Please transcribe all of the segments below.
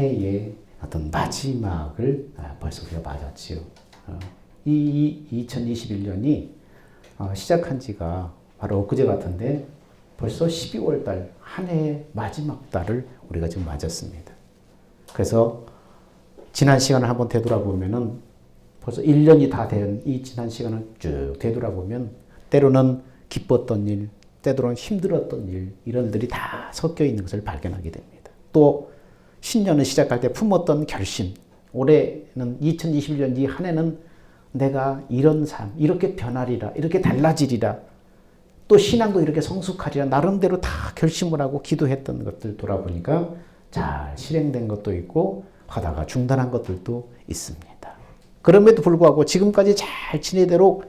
해의 어떤 마지막을 벌써 우리가 맞았지요. 이 2021년이 시작한 지가 바로 엊그제 같은데 벌써 12월 달 한 해의 마지막 달을 우리가 지금 맞았습니다. 그래서 지난 시간을 한번 되돌아보면은 벌써 1년이 다 된 이 지난 시간을 쭉 되돌아보면 때로는 기뻤던 일, 때로는 힘들었던 일, 이런 일들이 다 섞여 있는 것을 발견하게 됩니다. 또 신년을 시작할 때 품었던 결심, 올해는 2021년 이 한 해는 내가 이런 삶, 이렇게 변하리라, 이렇게 달라지리라, 또 신앙도 이렇게 성숙하리라, 나름대로 다 결심을 하고 기도했던 것들 돌아보니까 잘 실행된 것도 있고 하다가 중단한 것들도 있습니다. 그럼에도 불구하고 지금까지 잘 지내도록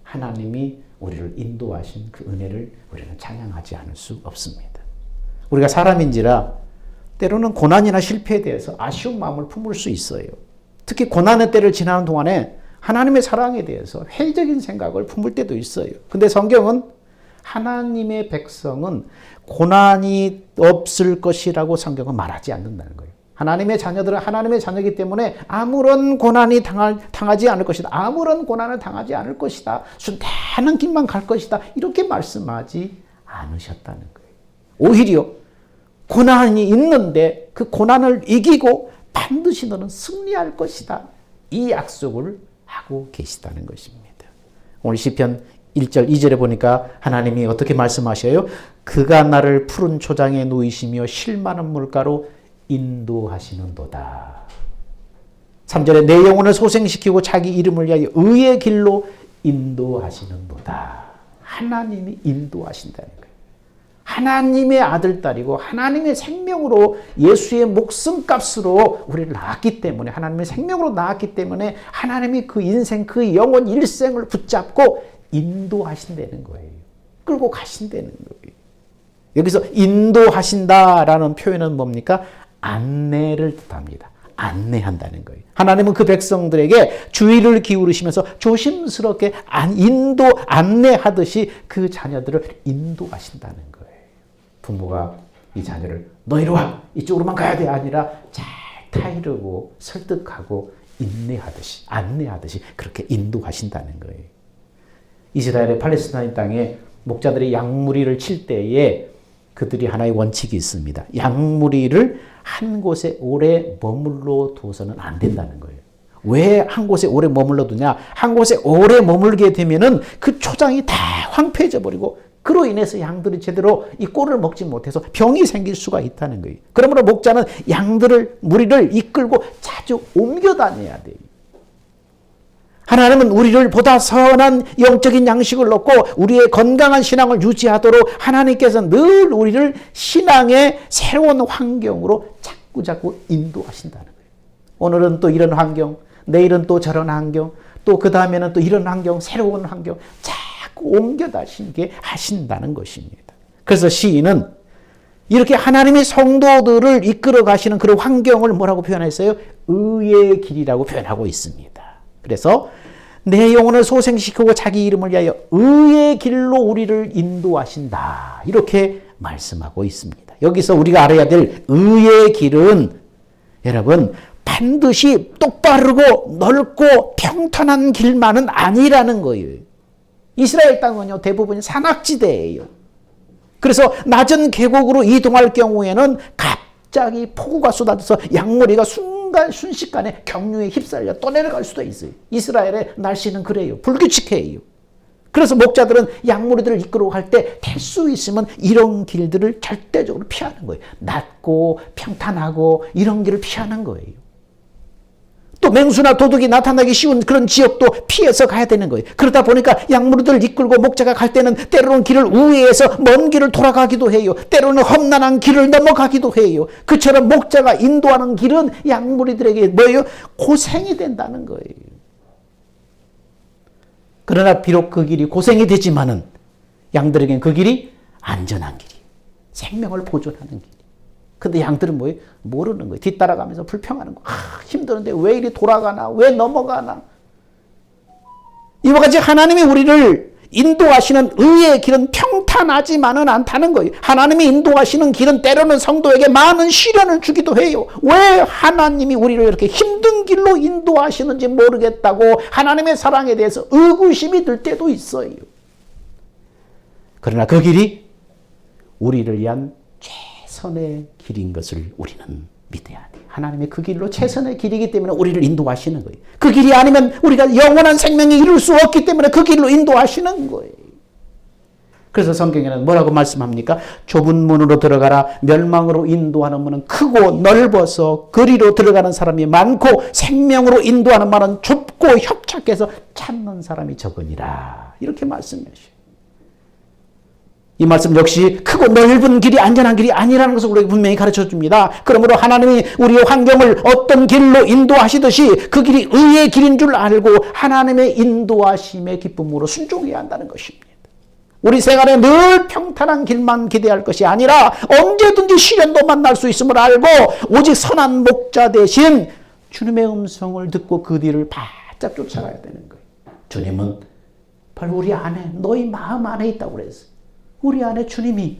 하나님이 우리를 인도하신 그 은혜를 우리는 찬양하지 않을 수 없습니다. 우리가 사람인지라 때로는 고난이나 실패에 대해서 아쉬운 마음을 품을 수 있어요. 특히 고난의 때를 지나는 동안에 하나님의 사랑에 대해서 회의적인 생각을 품을 때도 있어요. 근데 성경은 하나님의 백성은 고난이 없을 것이라고 성경은 말하지 않는다는 거예요. 하나님의 자녀들은 하나님의 자녀이기 때문에 아무런 고난이 당하지 않을 것이다. 아무런 고난을 당하지 않을 것이다. 순탄한 길만 갈 것이다. 이렇게 말씀하지 않으셨다는 거예요. 오히려 고난이 있는데 그 고난을 이기고 반드시 너는 승리할 것이다. 이 약속을 하고 계시다는 것입니다. 오늘 시편 1절, 2절에 보니까 하나님이 어떻게 말씀하셔요? 그가 나를 푸른 초장에 누이시며 실 많은 물가로 인도하시는도다. 3절에 내 영혼을 소생시키고 자기 이름을 위하여 의의 길로 인도하시는도다. 하나님이 인도하신다는 거예요. 하나님의 아들, 딸이고 하나님의 생명으로 예수의 목숨값으로 우리를 낳았기 때문에, 하나님의 생명으로 낳았기 때문에 하나님이 그 인생, 그 영혼 일생을 붙잡고 인도하신다는 거예요. 끌고 가신다는 거예요. 여기서 인도하신다라는 표현은 뭡니까? 안내를 뜻합니다. 안내한다는 거예요. 하나님은 그 백성들에게 주의를 기울이시면서 조심스럽게 안내하듯이 그 자녀들을 인도하신다는 거예요. 부모가 이 자녀를 너 이리 와, 이쪽으로만 가야 돼 아니라 잘 타이르고 설득하고 인내하듯이, 안내하듯이 그렇게 인도하신다는 거예요. 이스라엘의 팔레스타인 땅에 목자들이 양무리를 칠 때에 그들이 하나의 원칙이 있습니다. 양무리를 한 곳에 오래 머물러 둬서는 안 된다는 거예요. 왜 한 곳에 오래 머물러 두냐? 한 곳에 오래 머물게 되면은 그 초장이 다 황폐해져 버리고 그로 인해서 양들이 제대로 이 꼴을 먹지 못해서 병이 생길 수가 있다는 거예요. 그러므로 목자는 무리를 이끌고 자주 옮겨 다녀야 돼요. 하나님은 우리를 보다 선한 영적인 양식을 얻고 우리의 건강한 신앙을 유지하도록 하나님께서 늘 우리를 신앙의 새로운 환경으로 자꾸 인도하신다는 거예요. 오늘은 또 이런 환경, 내일은 또 저런 환경, 또 그 다음에는 또 이런 환경, 새로운 환경 자꾸 옮겨 다니게 하신다는 것입니다. 그래서 시인은 이렇게 하나님의 성도들을 이끌어 가시는 그런 환경을 뭐라고 표현했어요? 의의 길이라고 표현하고 있습니다. 그래서 내 영혼을 소생시키고 자기 이름을 위하여 의의 길로 우리를 인도하신다. 이렇게 말씀하고 있습니다. 여기서 우리가 알아야 될 의의 길은 여러분 반드시 똑바르고 넓고 평탄한 길만은 아니라는 거예요. 이스라엘 땅은요 대부분 산악지대예요. 그래서 낮은 계곡으로 이동할 경우에는 갑자기 폭우가 쏟아져서 양무리가 순식간에 경류에 휩쓸려 떠내려갈 수도 있어요. 이스라엘의 날씨는 그래요. 불규칙해요. 그래서 목자들은 양무리들을 이끌어 갈 때 될 수 있으면 이런 길들을 절대적으로 피하는 거예요. 낮고 평탄하고 이런 길을 피하는 거예요. 또 맹수나 도둑이 나타나기 쉬운 그런 지역도 피해서 가야 되는 거예요. 그러다 보니까 양무리들을 이끌고 목자가 갈 때는 때로는 길을 우회해서 먼 길을 돌아가기도 해요. 때로는 험난한 길을 넘어가기도 해요. 그처럼 목자가 인도하는 길은 양무리들에게 뭐예요? 고생이 된다는 거예요. 그러나 비록 그 길이 고생이 되지만은 양들에게는 그 길이 안전한 길이에요. 생명을 보존하는 길. 근데 양들은 뭐예요? 모르는 거예요. 뒤따라가면서 불평하는 거예요. 힘드는데 왜 이리 돌아가나? 왜 넘어가나? 이와 같이 하나님이 우리를 인도하시는 의의 길은 평탄 나타나지만은 않다는 거예요. 하나님이 인도하시는 길은 때로는 성도에게 많은 시련을 주기도 해요. 왜 하나님이 우리를 이렇게 힘든 길로 인도하시는지 모르겠다고 하나님의 사랑에 대해서 의구심이 들 때도 있어요. 그러나 그 길이 우리를 위한 최선의 길인 것을 우리는 믿어야 돼. 하나님의 그 길로 최선의 길이기 때문에 우리를 인도하시는 거예요. 그 길이 아니면 우리가 영원한 생명에 이룰 수 없기 때문에 그 길로 인도하시는 거예요. 그래서 성경에는 뭐라고 말씀합니까? 좁은 문으로 들어가라. 멸망으로 인도하는 문은 크고 넓어서 그리로 들어가는 사람이 많고 생명으로 인도하는 문은 좁고 협착해서 찾는 사람이 적으니라. 이렇게 말씀하셔요. 이 말씀 역시 크고 넓은 길이 안전한 길이 아니라는 것을 우리에게 분명히 가르쳐 줍니다. 그러므로 하나님이 우리의 환경을 어떤 길로 인도하시듯이 그 길이 의의 길인 줄 알고 하나님의 인도하심의 기쁨으로 순종해야 한다는 것입니다. 우리 생활에 늘 평탄한 길만 기대할 것이 아니라 언제든지 시련도 만날 수 있음을 알고 오직 선한 목자 대신 주님의 음성을 듣고 그 뒤를 바짝 쫓아가야 되는 거예요. 주님은 바로 우리 안에 너희 마음 안에 있다고 그랬어요. 우리 안에 주님이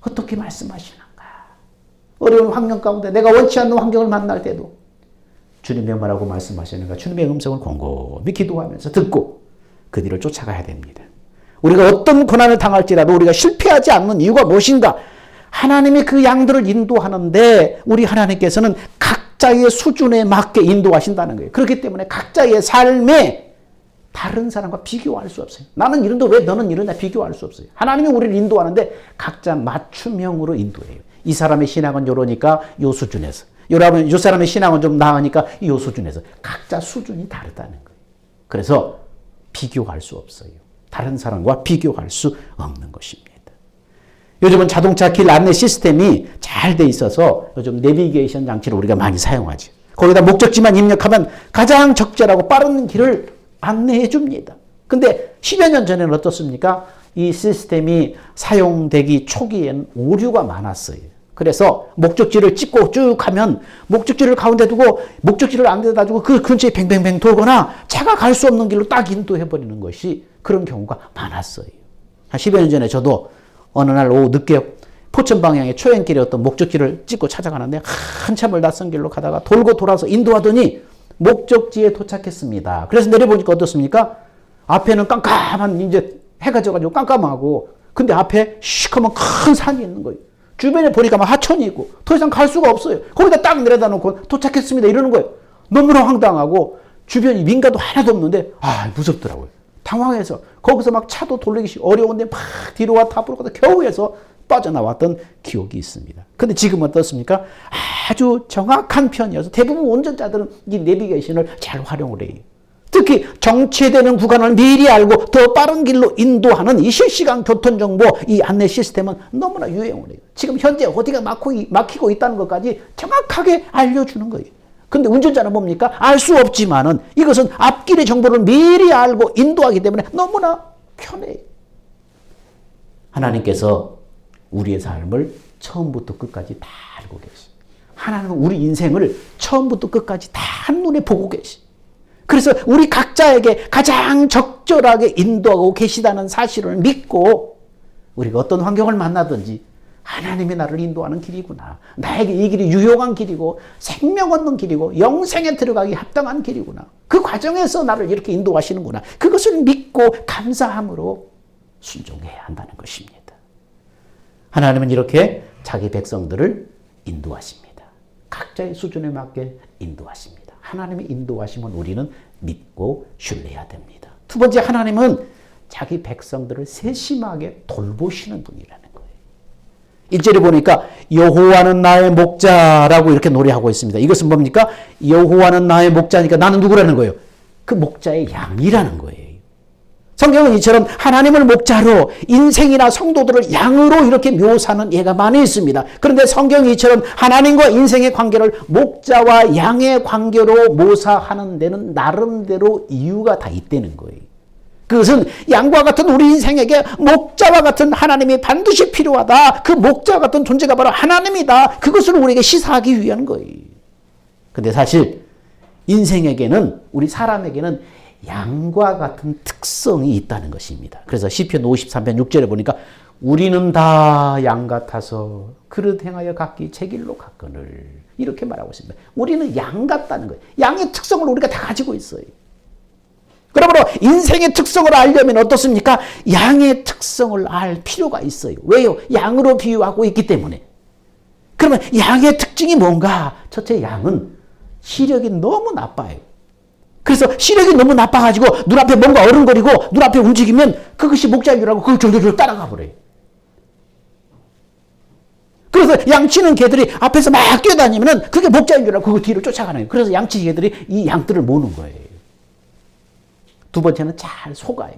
어떻게 말씀하시는가. 어려운 환경 가운데 내가 원치 않는 환경을 만날 때도 주님이 뭐라고 말씀하시는가. 주님의 음성을 곰곰이 기도하면서 듣고 그 뒤를 쫓아가야 됩니다. 우리가 어떤 고난을 당할지라도 우리가 실패하지 않는 이유가 무엇인가. 하나님이 그 양들을 인도하는데 우리 하나님께서는 각자의 수준에 맞게 인도하신다는 거예요. 그렇기 때문에 각자의 삶에 다른 사람과 비교할 수 없어요. 나는 이런데 왜 너는 이러냐 비교할 수 없어요. 하나님이 우리를 인도하는데 각자 맞춤형으로 인도해요. 이 사람의 신앙은 이러니까 이 수준에서, 이 사람의 신앙은 좀 나으니까 이 수준에서 각자 수준이 다르다는 거예요. 그래서 비교할 수 없어요. 다른 사람과 비교할 수 없는 것입니다. 요즘은 자동차 길 안내 시스템이 잘 돼 있어서 요즘 내비게이션 장치를 우리가 많이 사용하죠. 거기다 목적지만 입력하면 가장 적절하고 빠른 길을 안내해 줍니다. 근데 10여 년 전에는 어떻습니까? 이 시스템이 사용되기 초기에는 오류가 많았어요. 그래서 목적지를 찍고 쭉 가면 목적지를 가운데 두고 목적지를 안 데다 두고 그 근처에 뱅뱅뱅 돌거나 차가 갈 수 없는 길로 딱 인도해버리는 것이 그런 경우가 많았어요. 한 10여 년 전에 저도 어느 날 오후 늦게 포천 방향의 초행길에 어떤 목적지를 찍고 찾아가는데 한참을 낯선 길로 가다가 돌고 돌아서 인도하더니 목적지에 도착했습니다. 그래서 내려보니까 어떻습니까? 앞에는 깜깜한 이제 해가 져가지고 깜깜하고 근데 앞에 시커먼 큰 산이 있는 거예요. 주변에 보니까 막 하천이 있고 더 이상 갈 수가 없어요. 거기다 딱 내려다 놓고 도착했습니다. 이러는 거예요. 너무나 황당하고 주변이 민가도 하나도 없는데 무섭더라고요. 당황해서 거기서 막 차도 돌리기 어려운데 막 뒤로 와 탑으로 가다 겨우 해서 빠져나왔던 기억이 있습니다. 근데 지금은 어떻습니까? 아주 정확한 편이어서 대부분 운전자들은 이 내비게이션을 잘 활용을 해요. 특히 정체되는 구간을 미리 알고 더 빠른 길로 인도하는 이 실시간 교통정보 이 안내 시스템은 너무나 유용을 해요. 지금 현재 어디가 막히고 있다는 것까지 정확하게 알려주는 거예요. 근데 운전자는 뭡니까? 알 수 없지만은 이것은 앞길의 정보를 미리 알고 인도하기 때문에 너무나 편해요. 하나님께서 우리의 삶을 처음부터 끝까지 다 알고 계십니다. 하나님은 우리 인생을 처음부터 끝까지 다 한눈에 보고 계십니다. 그래서 우리 각자에게 가장 적절하게 인도하고 계시다는 사실을 믿고 우리가 어떤 환경을 만나든지 하나님이 나를 인도하는 길이구나. 나에게 이 길이 유용한 길이고 생명 얻는 길이고 영생에 들어가기 합당한 길이구나. 그 과정에서 나를 이렇게 인도하시는구나. 그것을 믿고 감사함으로 순종해야 한다는 것입니다. 하나님은 이렇게 자기 백성들을 인도하십니다. 각자의 수준에 맞게 인도하십니다. 하나님의 인도하심은 우리는 믿고 신뢰해야 됩니다. 두 번째, 하나님은 자기 백성들을 세심하게 돌보시는 분이라는 거예요. 1절에 보니까 여호와는 나의 목자라고 이렇게 노래하고 있습니다. 이것은 뭡니까? 여호와는 나의 목자니까 나는 누구라는 거예요? 그 목자의 양이라는 거예요. 성경은 이처럼 하나님을 목자로 인생이나 성도들을 양으로 이렇게 묘사하는 예가 많이 있습니다. 그런데 성경이 이처럼 하나님과 인생의 관계를 목자와 양의 관계로 묘사하는 데는 나름대로 이유가 다 있다는 거예요. 그것은 양과 같은 우리 인생에게 목자와 같은 하나님이 반드시 필요하다. 그 목자와 같은 존재가 바로 하나님이다. 그것을 우리에게 시사하기 위한 거예요. 근데 사실 인생에게는, 우리 사람에게는 양과 같은 특성이 있다는 것입니다. 그래서 시편 53편 6절에 보니까 우리는 다 양 같아서 그릇 행하여 각기 제 길로 갔거늘. 이렇게 말하고 있습니다. 우리는 양 같다는 거예요. 양의 특성을 우리가 다 가지고 있어요. 그러므로 인생의 특성을 알려면 어떻습니까? 양의 특성을 알 필요가 있어요. 왜요? 양으로 비유하고 있기 때문에. 그러면 양의 특징이 뭔가? 첫째, 양은 시력이 너무 나빠요. 그래서 시력이 너무 나빠가지고 눈앞에 뭔가 어른거리고 눈앞에 움직이면 그것이 목자인 줄 알고 그걸 졸졸졸 따라가 버려요. 그래서 양치는 개들이 앞에서 막 뛰어다니면 그게 목자인 줄 알고 그 뒤를 쫓아가는 거예요. 그래서 양치 개들이 이 양들을 모는 거예요. 두 번째는 잘 속아요.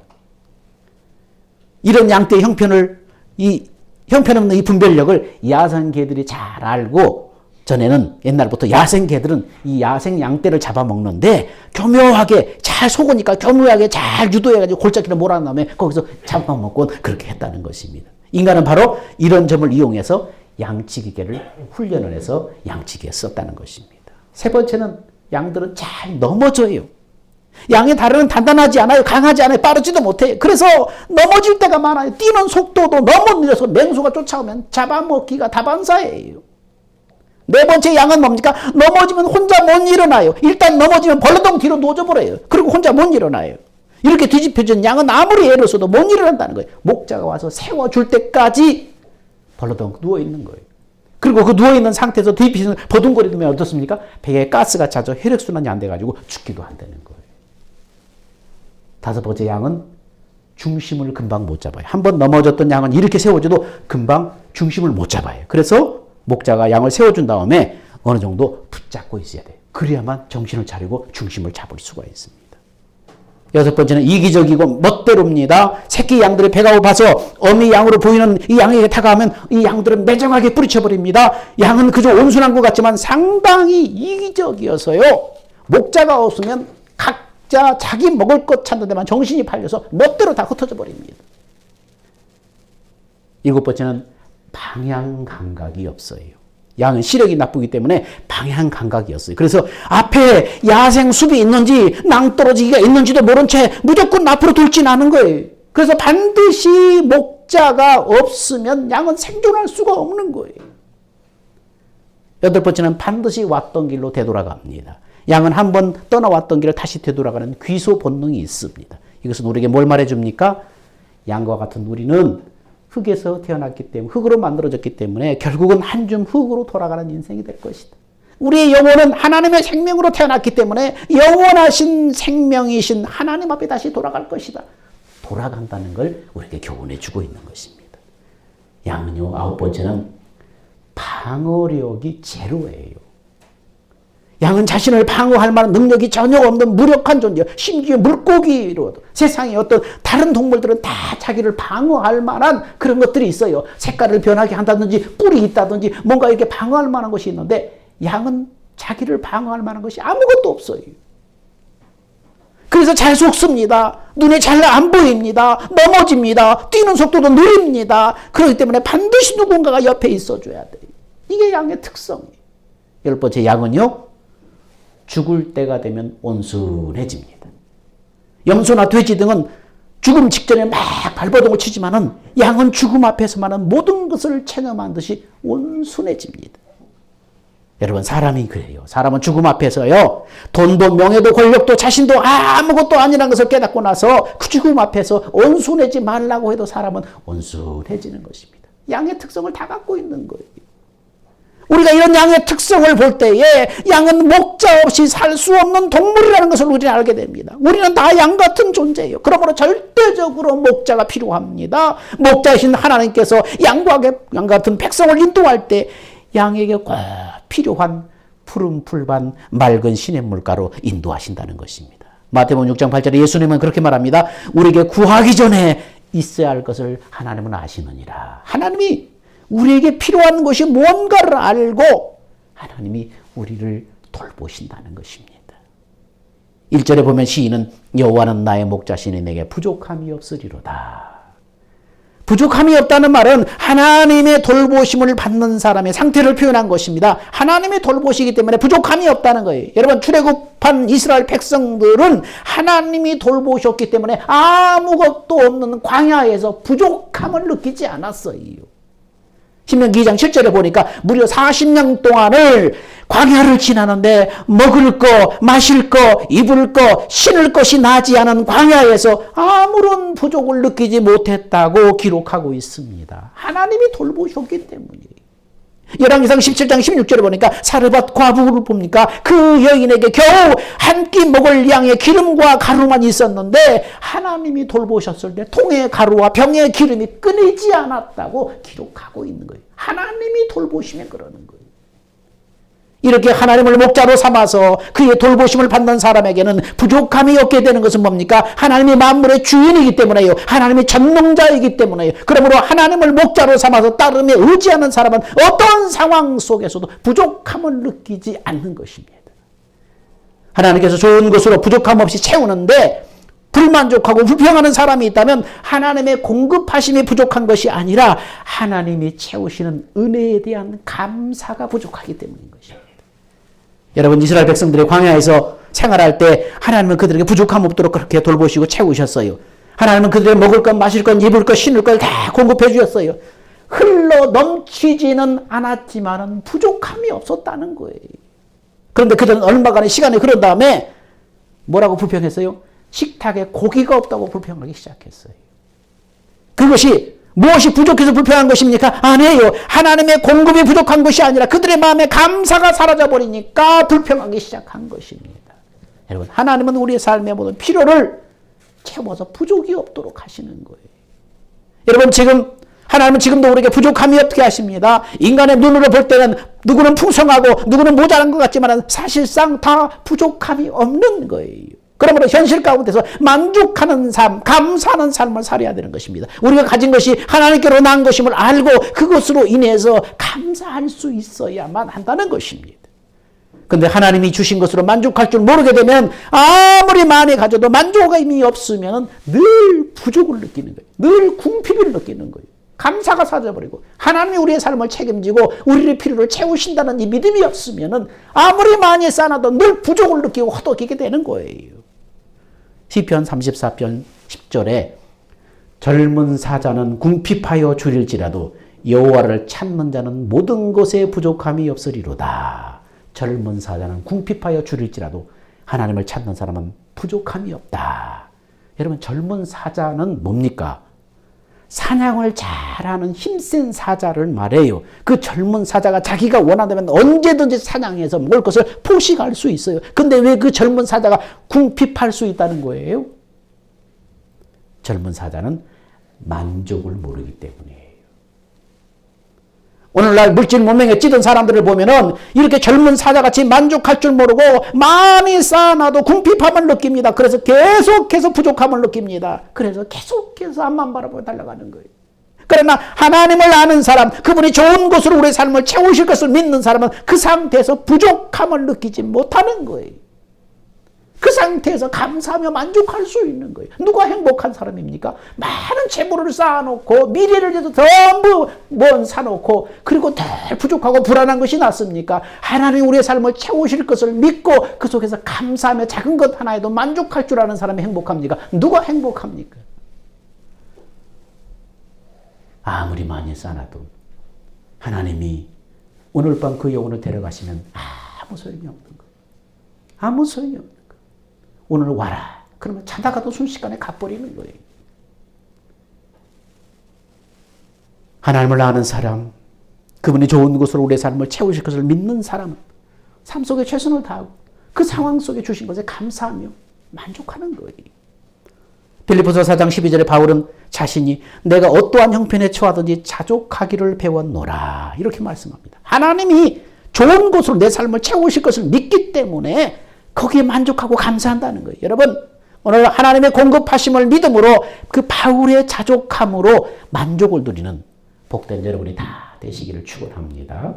이런 양떼의 형편을, 이 형편없는 이 분별력을 야생 개들이 잘 알고, 전에는 옛날부터 야생 개들은 이 야생 양떼를 잡아먹는데 교묘하게 잘 속으니까 교묘하게 잘 유도해가지고 골짜기를 몰아넣은 다음에 거기서 잡아먹고 그렇게 했다는 것입니다. 인간은 바로 이런 점을 이용해서 양치기계를 훈련을 해서 양치기에 썼다는 것입니다. 세 번째는 양들은 잘 넘어져요. 양의 다리는 단단하지 않아요. 강하지 않아요. 빠르지도 못해요. 그래서 넘어질 때가 많아요. 뛰는 속도도 너무 느려서 맹수가 쫓아오면 잡아먹기가 다반사예요. 네 번째 양은 뭡니까? 넘어지면 혼자 못 일어나요. 일단 넘어지면 벌러덩 뒤로 놓여버려요. 그리고 혼자 못 일어나요. 이렇게 뒤집혀진 양은 아무리 애를 써도 못 일어난다는 거예요. 목자가 와서 세워줄 때까지 벌러덩 누워있는 거예요. 그리고 그 누워있는 상태에서 뒤집히는 버둥거리면 어떻습니까? 배에 가스가 차서 혈액순환이 안 돼가지고 죽기도 한다는 거예요. 다섯 번째 양은 중심을 금방 못 잡아요. 한번 넘어졌던 양은 이렇게 세워줘도 금방 중심을 못 잡아요. 그래서 목자가 양을 세워준 다음에 어느 정도 붙잡고 있어야 돼요. 그래야만 정신을 차리고 중심을 잡을 수가 있습니다. 여섯 번째는 이기적이고 멋대로입니다. 새끼 양들의 배가 고파서 어미 양으로 보이는 이 양에게 다가가면 이 양들은 매정하게 뿌리쳐버립니다. 양은 그저 온순한 것 같지만 상당히 이기적이어서요. 목자가 없으면 각자 자기 먹을 것 찾는 데만 정신이 팔려서 멋대로 다 흩어져 버립니다. 일곱 번째는 방향 감각이 없어요. 양은 시력이 나쁘기 때문에 방향 감각이 없어요. 그래서 앞에 야생 숲이 있는지 낭떠러지기가 있는지도 모른 채 무조건 앞으로 돌진하는 거예요. 그래서 반드시 목자가 없으면 양은 생존할 수가 없는 거예요. 여덟 번째는 반드시 왔던 길로 되돌아갑니다. 양은 한번 떠나왔던 길을 다시 되돌아가는 귀소 본능이 있습니다. 이것은 우리에게 뭘 말해줍니까? 양과 같은 우리는 흙에서 태어났기 때문에, 흙으로 만들어졌기 때문에 결국은 한 줌 흙으로 돌아가는 인생이 될 것이다. 우리의 영혼은 하나님의 생명으로 태어났기 때문에 영원하신 생명이신 하나님 앞에 다시 돌아갈 것이다. 돌아간다는 걸 우리에게 교훈해 주고 있는 것입니다. 양은요, 아홉 번째는 방어력이 제로예요. 양은 자신을 방어할 만한 능력이 전혀 없는 무력한 존재예요. 심지어 물고기로도 세상에 어떤 다른 동물들은 다 자기를 방어할 만한 그런 것들이 있어요. 색깔을 변하게 한다든지 뿔이 있다든지 뭔가 이렇게 방어할 만한 것이 있는데 양은 자기를 방어할 만한 것이 아무것도 없어요. 그래서 잘 속습니다. 눈에 잘 안 보입니다. 넘어집니다. 뛰는 속도도 느립니다. 그렇기 때문에 반드시 누군가가 옆에 있어줘야 돼요. 이게 양의 특성이에요. 열 번째, 양은요, 죽을 때가 되면 온순해집니다. 염소나 돼지 등은 죽음 직전에 막 발버둥을 치지만은 양은 죽음 앞에서만은 모든 것을 체념한 듯이 온순해집니다. 여러분, 사람이 그래요. 사람은 죽음 앞에서요, 돈도 명예도 권력도 자신도 아무것도 아니라는 것을 깨닫고 나서 그 죽음 앞에서 온순해지 말라고 해도 사람은 온순해지는 것입니다. 양의 특성을 다 갖고 있는 거예요. 우리가 이런 양의 특성을 볼 때에 양은 목자 없이 살 수 없는 동물이라는 것을 우리는 알게 됩니다. 우리는 다 양 같은 존재예요. 그러므로 절대적으로 목자가 필요합니다. 목자이신 하나님께서 양 같은 백성을 인도할 때 양에게 꼭 필요한 푸른 풀반 맑은 시냇물가로 인도하신다는 것입니다. 마태복음 6장 8절에 예수님은 그렇게 말합니다. 우리에게 구하기 전에 있어야 할 것을 하나님은 아시느니라. 하나님이 우리에게 필요한 것이 뭔가를 알고 하나님이 우리를 돌보신다는 것입니다. 1절에 보면 시인은 여호와는 나의 목자시니 내게 부족함이 없으리로다. 부족함이 없다는 말은 하나님의 돌보심을 받는 사람의 상태를 표현한 것입니다. 하나님의 돌보시기 때문에 부족함이 없다는 거예요. 여러분, 출애굽 출애굽한 이스라엘 백성들은 하나님이 돌보셨기 때문에 아무것도 없는 광야에서 부족함을 느끼지 않았어요. 신명기 2장 7절에 보니까 무려 40년 동안을 광야를 지나는데 먹을 거, 마실 거, 입을 거, 신을 것이 나지 않은 광야에서 아무런 부족을 느끼지 못했다고 기록하고 있습니다. 하나님이 돌보셨기 때문이에요. 열왕기상 17장 16절에 보니까 사르밧 과부를 봅니까? 그 여인에게 겨우 한 끼 먹을 양의 기름과 가루만 있었는데 하나님이 돌보셨을 때 통의 가루와 병의 기름이 끊이지 않았다고 기록하고 있는 거예요. 하나님이 돌보시면 그러는 거예요. 이렇게 하나님을 목자로 삼아서 그의 돌보심을 받는 사람에게는 부족함이 없게 되는 것은 뭡니까? 하나님이 만물의 주인이기 때문에요. 하나님이 전능자이기 때문에요. 그러므로 하나님을 목자로 삼아서 따름에 의지하는 사람은 어떤 상황 속에서도 부족함을 느끼지 않는 것입니다. 하나님께서 좋은 것으로 부족함 없이 채우는데 불만족하고 불평하는 사람이 있다면 하나님의 공급하심이 부족한 것이 아니라 하나님이 채우시는 은혜에 대한 감사가 부족하기 때문인 것입니다. 여러분, 이스라엘 백성들의 광야에서 생활할 때 하나님은 그들에게 부족함 없도록 그렇게 돌보시고 채우셨어요. 하나님은 그들에게 먹을 것, 마실 것, 입을 것, 신을 것 다 공급해 주셨어요. 흘러 넘치지는 않았지만 부족함이 없었다는 거예요. 그런데 그들은 얼마간의 시간이 흐른 다음에 뭐라고 불평했어요? 식탁에 고기가 없다고 불평하기 시작했어요. 그것이 무엇이 부족해서 불평한 것입니까? 아니에요. 하나님의 공급이 부족한 것이 아니라 그들의 마음에 감사가 사라져버리니까 불평하기 시작한 것입니다. 여러분, 하나님은 우리의 삶의 모든 필요를 채워서 부족이 없도록 하시는 거예요. 여러분, 하나님은 지금도 우리에게 부족함이 없게 하십니다. 인간의 눈으로 볼 때는 누구는 풍성하고 누구는 모자란 것 같지만 사실상 다 부족함이 없는 거예요. 그러므로 현실 가운데서 만족하는 삶, 감사하는 삶을 살아야 되는 것입니다. 우리가 가진 것이 하나님께로 난 것임을 알고 그것으로 인해서 감사할 수 있어야만 한다는 것입니다. 그런데 하나님이 주신 것으로 만족할 줄 모르게 되면 아무리 많이 가져도 만족감이 없으면 늘 부족을 느끼는 거예요. 늘 궁핍을 느끼는 거예요. 감사가 사라져버리고 하나님이 우리의 삶을 책임지고 우리의 필요를 채우신다는 이 믿음이 없으면 아무리 많이 쌓아도 늘 부족을 느끼고 허덕이게 되는 거예요. 시편 34편 10절에 젊은 사자는 궁핍하여 줄일지라도 여호와를 찾는 자는 모든 것에 부족함이 없으리로다. 젊은 사자는 궁핍하여 줄일지라도 하나님을 찾는 사람은 부족함이 없다. 여러분, 젊은 사자는 뭡니까? 사냥을 잘하는 힘센 사자를 말해요. 그 젊은 사자가 자기가 원한다면 언제든지 사냥해서 먹을 것을 포식할 수 있어요. 근데 왜 그 젊은 사자가 궁핍할 수 있다는 거예요? 젊은 사자는 만족을 모르기 때문이에요. 오늘날 물질 문명에 찌든 사람들을 보면은 이렇게 젊은 사자같이 만족할 줄 모르고 많이 쌓아놔도 궁핍함을 느낍니다. 그래서 계속해서 부족함을 느낍니다. 그래서 계속해서 앞만 바라보고 달려가는 거예요. 그러나 하나님을 아는 사람, 그분이 좋은 것으로 우리의 삶을 채우실 것을 믿는 사람은 그 상태에서 부족함을 느끼지 못하는 거예요. 그 상태에서 감사하며 만족할 수 있는 거예요. 누가 행복한 사람입니까? 많은 재물을 쌓아놓고 미래를 위해서 전부 사놓고 그리고 늘 부족하고 불안한 것이 낫습니까? 하나님이 우리의 삶을 채우실 것을 믿고 그 속에서 감사하며 작은 것 하나에도 만족할 줄 아는 사람이 행복합니까? 누가 행복합니까? 아무리 많이 쌓아도 하나님이 오늘 밤 그 영혼을 데려가시면 아무 소용이 없는 거예요. 아무 소용이 없는 거예요. 오늘 와라. 그러면 자다가도 순식간에 가버리는 거예요. 하나님을 아는 사람, 그분이 좋은 것으로 우리의 삶을 채우실 것을 믿는 사람은 삶 속에 최선을 다하고 그 상황 속에 주신 것에 감사하며 만족하는 거예요. 빌립보서 4장 12절에 바울은 자신이 내가 어떠한 형편에 처하든지 자족하기를 배웠노라 이렇게 말씀합니다. 하나님이 좋은 것으로 내 삶을 채우실 것을 믿기 때문에 거기에 만족하고 감사한다는 거예요. 여러분, 오늘 하나님의 공급하심을 믿음으로 그 바울의 자족함으로 만족을 누리는 복된 여러분이 다 되시기를 축원합니다.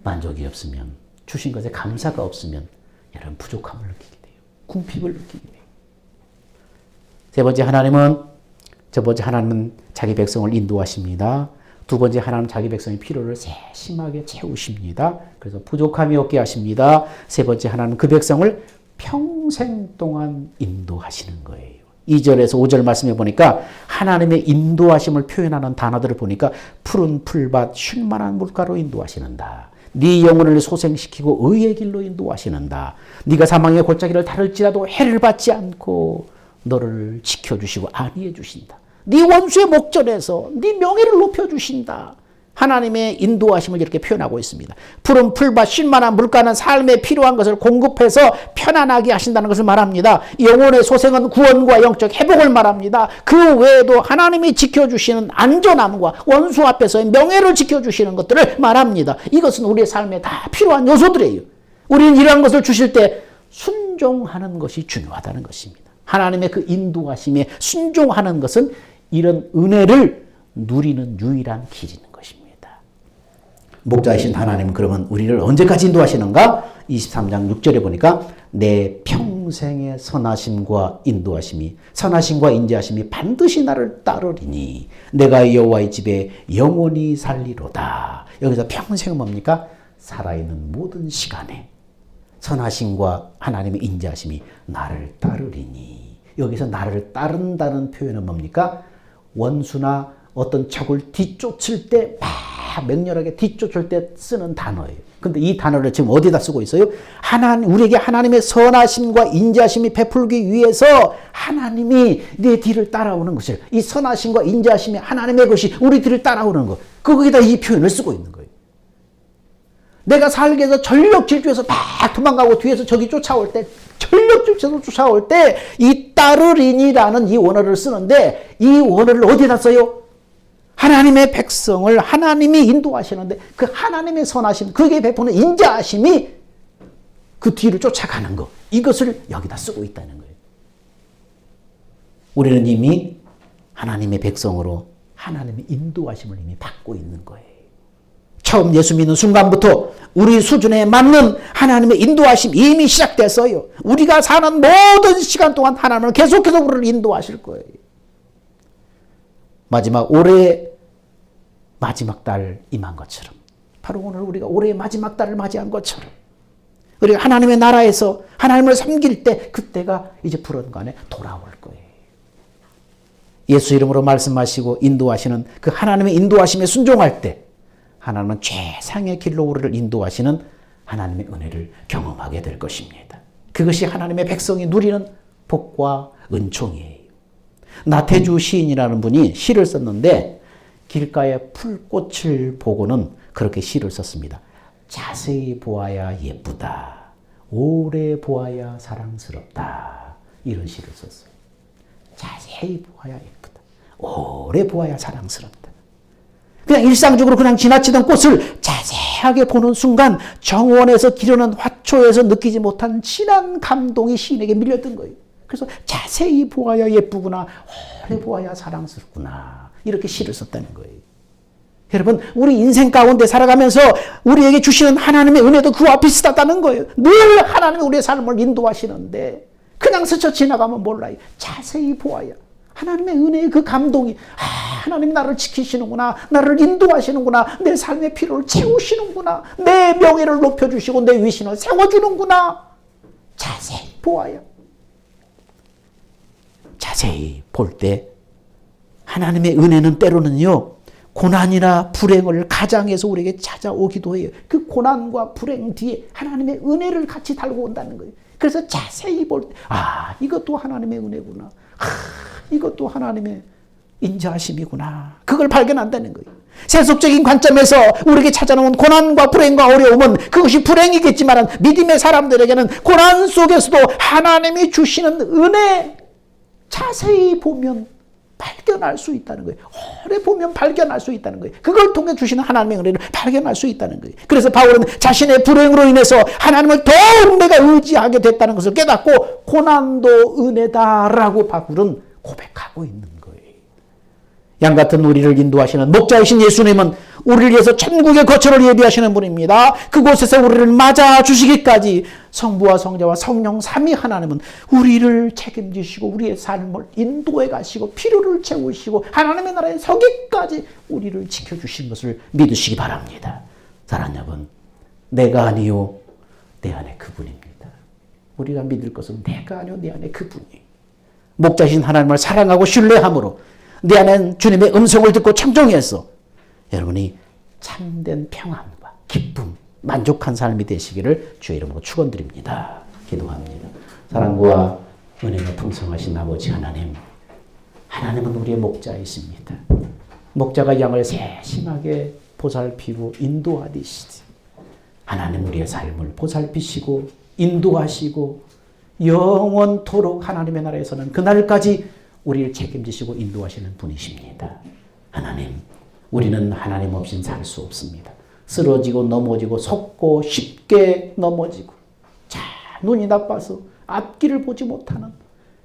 만족이 없으면, 주신 것에 감사가 없으면 여러분 부족함을 느끼게 돼요. 궁핍을 느끼게 돼요. 세 번째, 첫 번째 하나님은 자기 백성을 인도하십니다. 두 번째, 하나님은 자기 백성의 필요를 세심하게 채우십니다. 그래서 부족함이 없게 하십니다. 세 번째, 하나님은 그 백성을 평생 동안 인도하시는 거예요. 2절에서 5절 말씀해 보니까 하나님의 인도하심을 표현하는 단어들을 보니까 푸른 풀밭 쉴만한 물가로 인도하시는다. 네 영혼을 소생시키고 의의 길로 인도하시는다. 네가 사망의 골짜기를 다를지라도 해를 받지 않고 너를 지켜주시고 안위해 주신다. 네 원수의 목전에서 네 명예를 높여주신다. 하나님의 인도하심을 이렇게 표현하고 있습니다. 푸른 풀밭 쉴만한 물가는 삶에 필요한 것을 공급해서 편안하게 하신다는 것을 말합니다. 영혼의 소생은 구원과 영적 회복을 말합니다. 그 외에도 하나님이 지켜주시는 안전함과 원수 앞에서의 명예를 지켜주시는 것들을 말합니다. 이것은 우리의 삶에 다 필요한 요소들이에요. 우리는 이러한 것을 주실 때 순종하는 것이 중요하다는 것입니다. 하나님의 그 인도하심에 순종하는 것은 이런 은혜를 누리는 유일한 길인 것입니다. 목자이신 하나님은 그러면 우리를 언제까지 인도하시는가? 23장 6절에 보니까 내 평생의 선하심과 인도하심이 선하심과 인자하심이 반드시 나를 따르리니 내가 여호와의 집에 영원히 살리로다. 여기서 평생은 뭡니까? 살아있는 모든 시간에 선하심과 하나님의 인자하심이 나를 따르리니. 여기서 나를 따른다는 표현은 뭡니까? 원수나 어떤 적을 뒤쫓을 때 막 맹렬하게 뒤쫓을 때 쓰는 단어예요. 근데 이 단어를 지금 어디다 쓰고 있어요? 우리에게 하나님의 선하심과 인자하심이 베풀기 위해서 하나님이 내 뒤를 따라오는 것을, 이 선하심과 인자하심이 하나님의 것이 우리 뒤를 따라오는 것, 거기다 이 표현을 쓰고 있는 거예요. 내가 살기 위해서 전력 질주해서 막 도망가고 뒤에서 적이 쫓아올 때, 전력 질주해서 쫓아올 때 이 따르리니라는 이 원어를 쓰는데, 이 원어를 어디다 써요? 하나님의 백성을 하나님이 인도하시는데 그 하나님의 선하심, 그게 베푸는 인자하심이 그 뒤를 쫓아가는 것, 이것을 여기다 쓰고 있다는 거예요. 우리는 이미 하나님의 백성으로 하나님의 인도하심을 이미 받고 있는 거예요. 처음 예수 믿는 순간부터 우리 수준에 맞는 하나님의 인도하심이 이미 시작됐어요. 우리가 사는 모든 시간 동안 하나님은 계속해서 우리를 인도하실 거예요. 올해 마지막 달 임한 것처럼, 바로 오늘 우리가 올해의 마지막 달을 맞이한 것처럼, 우리가 하나님의 나라에서 하나님을 섬길 때 그때가 이제 불언간에 돌아올 거예요. 예수 이름으로 말씀하시고 인도하시는 그 하나님의 인도하심에 순종할 때 하나님은 최상의 길로 우리를 인도하시는 하나님의 은혜를 경험하게 될 것입니다. 그것이 하나님의 백성이 누리는 복과 은총이에요. 나태주 시인이라는 분이 시를 썼는데 길가의 풀꽃을 보고는 그렇게 시를 썼습니다. 자세히 보아야 예쁘다. 오래 보아야 사랑스럽다. 이런 시를 썼어요. 자세히 보아야 예쁘다. 오래 보아야 사랑스럽다. 그냥 일상적으로 그냥 지나치던 꽃을 자세하게 보는 순간 정원에서 기르는 화초에서 느끼지 못한 진한 감동이 시인에게 밀려든 거예요. 그래서 자세히 보아야 예쁘구나, 오래 보아야 사랑스럽구나, 이렇게 시를 썼다는 거예요. 여러분, 우리 인생 가운데 살아가면서 우리에게 주시는 하나님의 은혜도 그와 비슷하다는 거예요. 늘 하나님이 우리의 삶을 인도하시는데 그냥 스쳐 지나가면 몰라요. 자세히 보아야 하나님의 은혜의 그 감동이, 하나님 나를 지키시는구나, 나를 인도하시는구나, 내 삶의 필요를 채우시는구나, 내 명예를 높여주시고 내 위신을 세워주는구나. 자세히 보아야. 자세히 볼 때 하나님의 은혜는 때로는요, 고난이나 불행을 가장해서 우리에게 찾아오기도 해요. 그 고난과 불행 뒤에 하나님의 은혜를 같이 달고 온다는 거예요. 그래서 자세히 볼 때, 이것도 하나님의 은혜구나, 이것도 하나님의 인자하심이구나, 그걸 발견한다는 거예요. 세속적인 관점에서 우리에게 찾아오는 고난과 불행과 어려움은 그것이 불행이겠지만 믿음의 사람들에게는 고난 속에서도 하나님이 주시는 은혜, 자세히 보면 발견할 수 있다는 거예요. 오래 보면 발견할 수 있다는 거예요. 그걸 통해 주시는 하나님의 은혜를 발견할 수 있다는 거예요. 그래서 바울은 자신의 불행으로 인해서 하나님을 더욱 내가 의지하게 됐다는 것을 깨닫고 고난도 은혜다라고 바울은 고백하고 있는 거예요. 양같은 우리를 인도하시는 목자이신 예수님은 우리를 위해서 천국의 거처를 예비하시는 분입니다. 그곳에서 우리를 맞아 주시기까지 성부와 성자와 성령 삼위 하나님은 우리를 책임지시고 우리의 삶을 인도해 가시고 필요를 채우시고 하나님의 나라에 서기까지 우리를 지켜주신 것을 믿으시기 바랍니다. 사랑하는 여러분, 내가 아니요 내 안에 그분입니다. 우리가 믿을 것은 내가 아니요 내 안에 그분이. 목자신 하나님을 사랑하고 신뢰함으로 내 안에 주님의 음성을 듣고 청종해서 여러분이 참된 평안과 기쁨, 만족한 삶이 되시기를 주의 이름으로 축원드립니다. 기도합니다. 사랑과 은혜가 풍성하신 아버지 하나님, 하나님은 우리의 목자이십니다. 목자가 양을 세심하게 보살피고 인도하듯이 하나님 우리의 삶을 보살피시고 인도하시고 영원토록 하나님의 나라에서는 그날까지 우리를 책임지시고 인도하시는 분이십니다. 하나님, 우리는 하나님 없이는 살 수 없습니다. 쓰러지고 넘어지고 속고 쉽게 넘어지고 눈이 나빠서 앞길을 보지 못하는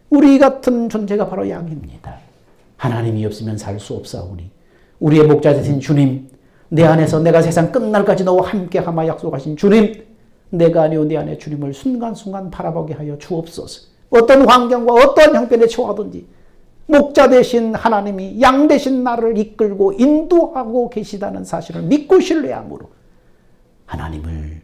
우리 같은 존재가 바로 양입니다. 하나님이 없으면 살 수 없사오니 우리의 목자 되신 주님, 내 안에서 내가 세상 끝날까지 너와 함께하마 약속하신 주님, 내가 아니오 내 안에 주님을 순간순간 바라보게 하여 주옵소서. 어떤 환경과 어떤 형편에 처하든지 목자 되신 하나님이 양 되신 나를 이끌고 인도하고 계시다는 사실을 믿고 신뢰함으로 하나님을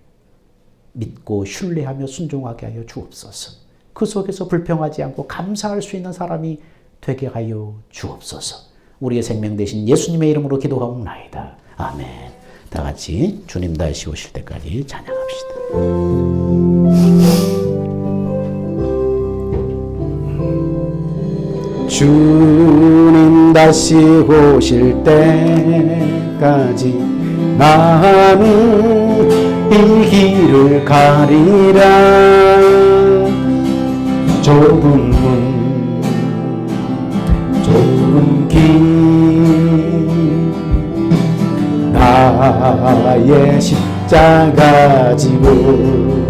믿고 신뢰하며 순종하게 하여 주옵소서. 그 속에서 불평하지 않고 감사할 수 있는 사람이 되게 하여 주옵소서. 우리의 생명 되신 예수님의 이름으로 기도하옵나이다. 아멘. 다 같이 주님 다시 오실 때까지 찬양합시다. 주님 다시 오실 때까지 나는 이 길을 가리라. 좁은 문, 좁은 길, 나의 십자가 지고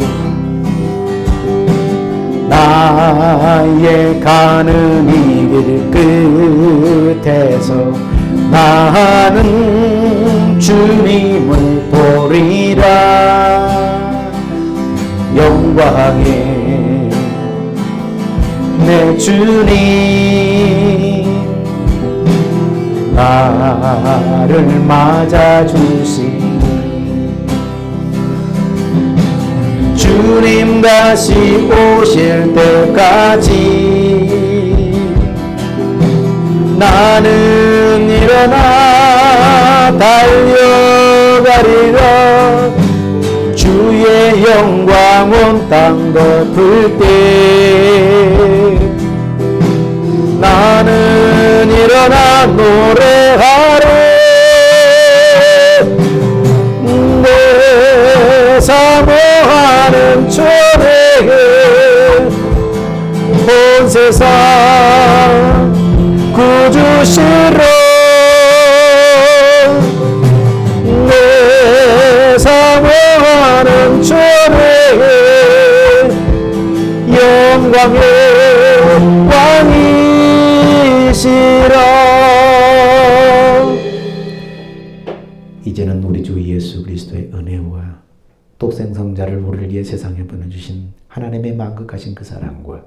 나의 가는 이 길 끝에서 나는 주님을 보리라. 영광의 내 주님 나를 맞아주시니 주님 다시 오실 때까지 나는 일어나 달려가리라. 주의 영광 온 땅 덮을 때 나는 일어나 노래하리. 내 사모하는 초대에 온 세상 구주시로 내 사모하는 초대에 영광의 왕이시라. 이제는 우리 주 예수 그리스도의 은혜와 독생성자를 우리를 위해 세상에 보내주신 하나님의 만극하신 그 사랑과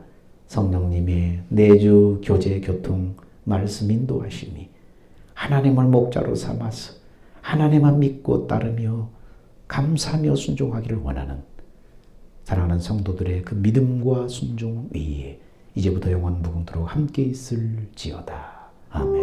성령님의 내주 교제 교통 말씀 인도하심이 하나님을 목자로 삼아서 하나님만 믿고 따르며 감사하며 순종하기를 원하는 사랑하는 성도들의 그 믿음과 순종 위에 이제부터 영원 무궁토록 함께 있을지어다. 아멘.